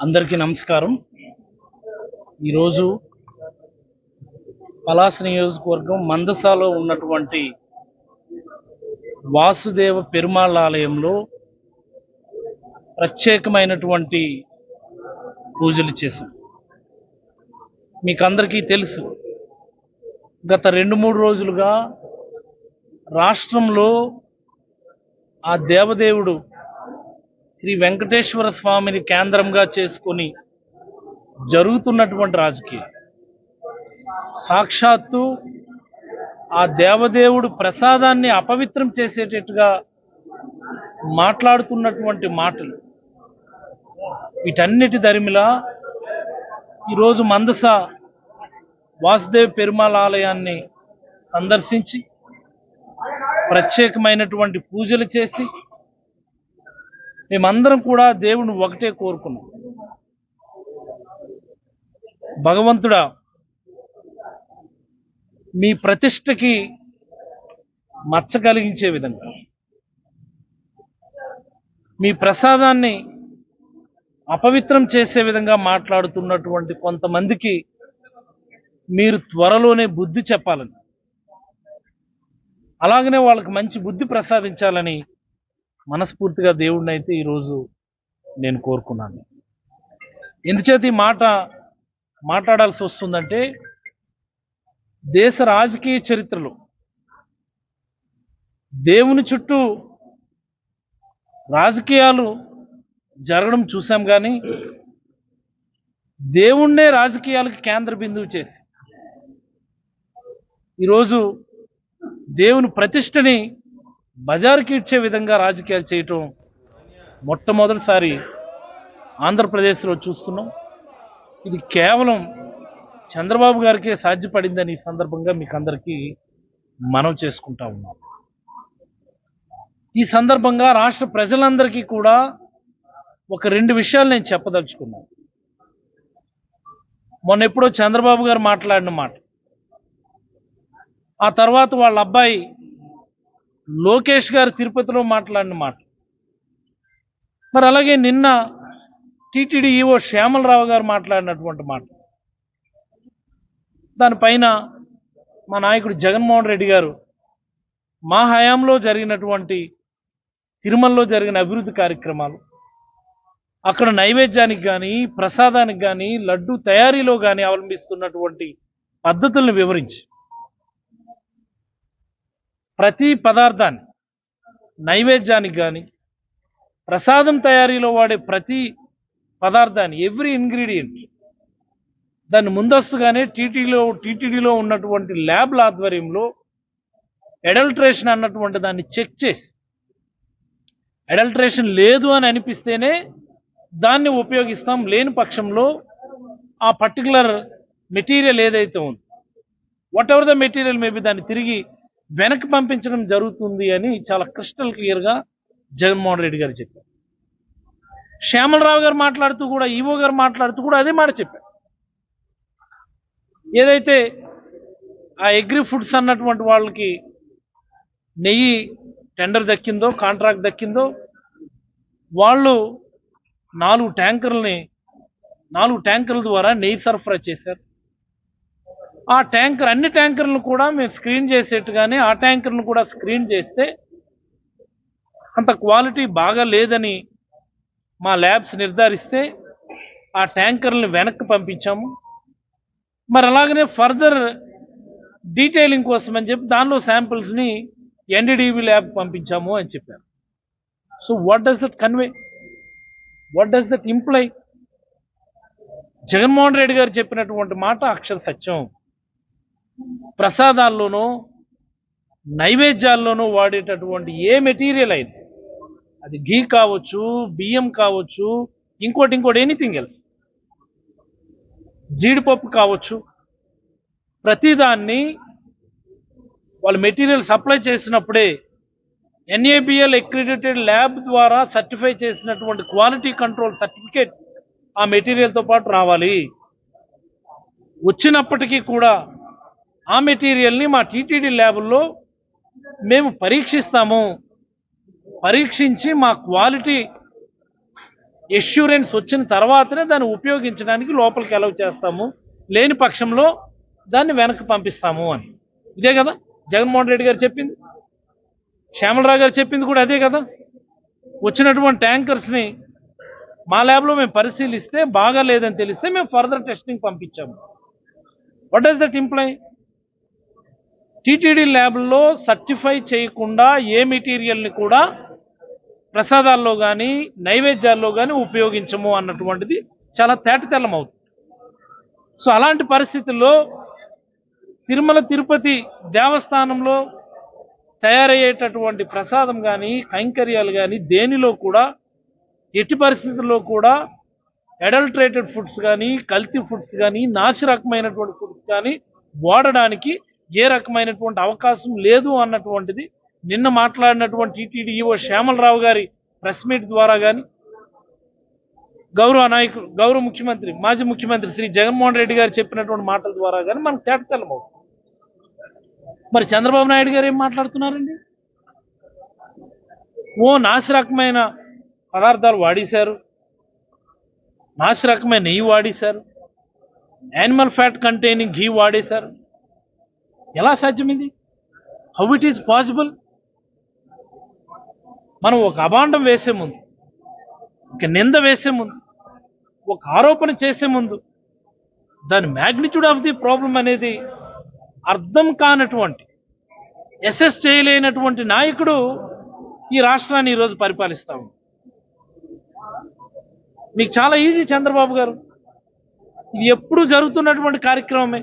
అందరికీ నమస్కారం. ఈరోజు పలాస నియోజకవర్గం మందసాలో ఉన్నటువంటి వాసుదేవ పెరుమాళ్ ఆలయంలో ప్రత్యేకమైనటువంటి పూజలు చేశాం. మీకు అందరికీ తెలుసు, గత 2-3 రోజులుగా రాష్ట్రంలో ఆ దేవదేవుడు శ్రీ వెంకటేశ్వర స్వామిని కేంద్రంగా చేసుకొని జరుగుతున్నటువంటి రాజకీయం, సాక్షాత్తు ఆ దేవదేవుడు ప్రసాదాన్ని అపవిత్రం చేసేటట్టుగా మాట్లాడుతున్నటువంటి మాటలు, వీటన్నిటి దరిమిలా ఈరోజు మందస వాసుదేవ పెరుమాళ్ ఆలయాన్ని సందర్శించి ప్రత్యేకమైనటువంటి పూజలు చేసి మేమందరం కూడా దేవుని ఒకటే కోరుకున్నాం. భగవంతుడా, మీ ప్రతిష్టకి మచ్చ కలిగించే విధంగా, మీ ప్రసాదాన్ని అపవిత్రం చేసే విధంగా మాట్లాడుతున్నటువంటి కొంతమందికి మీరు త్వరలోనే బుద్ధి చెప్పాలని, అలాగనే వాళ్ళకి మంచి బుద్ధి ప్రసాదించాలని మనస్ఫూర్తిగా దేవుడిని అయితే ఈరోజు నేను కోరుకున్నాను. ఎందుచేత ఈ మాట మాట్లాడాల్సి వస్తుందంటే, దేశ రాజకీయ చరిత్రలో దేవుని చుట్టూ రాజకీయాలు జరగడం చూసాం, కానీ దేవుణ్ణే రాజకీయాలకు కేంద్ర బిందువు చేసి ఈరోజు దేవుని ప్రతిష్టని బజారుకి ఇచ్చే విధంగా రాజకీయాలు చేయటం మొట్టమొదటిసారి ఆంధ్రప్రదేశ్లో చూస్తున్నాం. ఇది కేవలం చంద్రబాబు గారికే సాధ్యపడిందని ఈ సందర్భంగా మీకు అందరికీ మనవి చేసుకుంటా ఉన్నాం. ఈ సందర్భంగా రాష్ట్ర ప్రజలందరికీ కూడా ఒక 2 విషయాలు నేను చెప్పదలుచుకున్నాను. మొన్న ఎప్పుడో చంద్రబాబు గారు మాట్లాడిన మాట, ఆ తర్వాత వాళ్ళ అబ్బాయి లోకేష్ గారు తిరుపతిలో మాట్లాడిన మాట, మరి అలాగే నిన్న టీటీడీ ఈవో శ్యామలరావు గారు మాట్లాడినటువంటి మాట, దానిపైన మా నాయకుడు జగన్మోహన్ రెడ్డి గారు మా హయాంలో జరిగినటువంటి తిరుమలలో జరిగిన అభివృద్ధి కార్యక్రమాలు, అక్కడ నైవేద్యానికి కానీ ప్రసాదానికి కానీ లడ్డు తయారీలో కానీ అవలంబిస్తున్నటువంటి పద్ధతులను వివరించి, ప్రతి పదార్థాన్ని నైవేద్యానికి కానీ ప్రసాదం తయారీలో వాడే ప్రతి పదార్థాన్ని, ఎవ్రీ ఇంగ్రీడియంట్, దాన్ని ముందస్తుగానే టీటీడీలో ఉన్నటువంటి ల్యాబ్ల ఆధ్వర్యంలో అడల్ట్రేషన్ అన్నటువంటి దాన్ని చెక్ చేసి, అడల్ట్రేషన్ లేదు అని అనిపిస్తేనే దాన్ని ఉపయోగిస్తాం, లేని పక్షంలో ఆ పర్టికులర్ మెటీరియల్ ఏదైతే ఉందో, what ever the material maybe, దాన్ని తిరిగి వెనక్కి పంపించడం జరుగుతుంది అని చాలా క్రిస్టల్ క్లియర్గా జగన్మోహన్ రెడ్డి గారు చెప్పారు. శ్యామలరావు గారు మాట్లాడుతూ కూడా, ఈవో గారు మాట్లాడుతూ కూడా అదే మాట చెప్పారు. ఏదైతే ఆ అగ్రి ఫుడ్స్ అన్నటువంటి వాళ్ళకి నెయ్యి టెండర్ దక్కిందో, కాంట్రాక్ట్ దక్కిందో, వాళ్ళు 4 ట్యాంకర్ల ద్వారా నెయ్యి సరఫరా చేశారు. ఆ ట్యాంకర్, అన్ని ట్యాంకర్లను కూడా మేము స్క్రీన్ చేసేట్టుగానే ఆ ట్యాంకర్ను కూడా స్క్రీన్ చేస్తే అంత క్వాలిటీ బాగా లేదని మా ల్యాబ్స్ నిర్ధారిస్తే ఆ ట్యాంకర్లను వెనక్కి పంపించాము. మరి అలాగనే ఫర్దర్ డీటెయిలింగ్ కోసం అని చెప్పి దానిలో శాంపిల్స్ని ఎన్డీడీబీ ల్యాబ్ పంపించాము అని చెప్పారు. So what does that convey, what does that imply? Jaganmohan Reddy గారు చెప్పినటువంటి మాట అక్షర సత్యం. ప్రసాదాల్లోనూ నైవేద్యాల్లోనూ వాడేటటువంటి ఏ మెటీరియల్ అయితే, అది ఘీ కావచ్చు, బియ్యం కావచ్చు, ఇంకోటి ఎనీథింగ్ ఎల్స్, జీడిపప్పు కావచ్చు, ప్రతిదాన్ని వాళ్ళు మెటీరియల్ సప్లై చేసినప్పుడే ఎన్ఏబిఎల్ అక్రిడిటెడ్ ల్యాబ్ ద్వారా సర్టిఫై చేసినటువంటి క్వాలిటీ కంట్రోల్ సర్టిఫికేట్ ఆ మెటీరియల్తో పాటు రావాలి. వచ్చినప్పటికీ కూడా ఆ మెటీరియల్ని మా టీటీడీ ల్యాబుల్లో మేము పరీక్షిస్తాము, పరీక్షించి మా క్వాలిటీ ఎష్యూరెన్స్ వచ్చిన తర్వాతనే దాన్ని ఉపయోగించడానికి లోపలికి అలౌ చేస్తాము, లేని పక్షంలో దాన్ని వెనక్కి పంపిస్తాము అని. ఇదే కదా జగన్మోహన్ రెడ్డి గారు చెప్పింది, శ్యామలరావు గారు చెప్పింది కూడా అదే కదా. వచ్చినటువంటి ట్యాంకర్స్ని మా ల్యాబ్లో మేము పరిశీలిస్తే బాగా లేదని తెలిస్తే మేము ఫర్దర్ టెస్టింగ్ పంపించాము. What does that imply? TTD ల్యాబ్లో సర్టిఫై చేయకుండా ఏ మెటీరియల్ని కూడా ప్రసాదాల్లో కానీ నైవేద్యాల్లో కానీ ఉపయోగించము అన్నటువంటిది చాలా తేటతెల్లమవుతుంది. సో అలాంటి పరిస్థితుల్లో తిరుమల తిరుపతి దేవస్థానంలో తయారయ్యేటటువంటి ప్రసాదం కానీ కైంకర్యాలు కానీ దేనిలో కూడా ఎట్టి పరిస్థితుల్లో కూడా అడల్టరేటెడ్ ఫుడ్స్ కానీ కల్తీ ఫుడ్స్ కానీ నాసి రకమైనటువంటి ఫుడ్స్ కానీ వాడడానికి ఏ రకమైనటువంటి అవకాశం లేదు అన్నటువంటిది నిన్న మాట్లాడినటువంటి టీటీడీ ఈవో శ్యామలరావు గారి ప్రెస్ మీట్ ద్వారా కానీ గౌరవ ముఖ్యమంత్రి మాజీ ముఖ్యమంత్రి శ్రీ జగన్మోహన్ రెడ్డి గారు చెప్పినటువంటి మాటల ద్వారా కానీ మనకు తేటతెల్లమవుతుంది. మరి చంద్రబాబు నాయుడు గారు ఏం మాట్లాడుతున్నారండి? నాసి రకమైన పదార్థాలు వాడేశారు, నాసి రకమైన నెయ్యి వాడేశారు, యానిమల్ ఫ్యాట్ కంటైనింగ్ ఘీ వాడేశారు. ఎలా సాధ్యం ఇది? How it is possible? మనం ఒక అభాండం వేసే ముందు, ఒక నింద వేసే ముందు, ఒక ఆరోపణ చేసే ముందు దాని మ్యాగ్నిట్యూడ్ ఆఫ్ ది ప్రాబ్లం అనేది అర్థం కానటువంటి, అసెస్ చేయలేనటువంటి నాయకుడు ఈ రాష్ట్రాన్ని ఈరోజు పరిపాలిస్తాము. మీకు చాలా ఈజీ చంద్రబాబు గారు, ఇది ఎప్పుడు జరుగుతున్నటువంటి కార్యక్రమమే.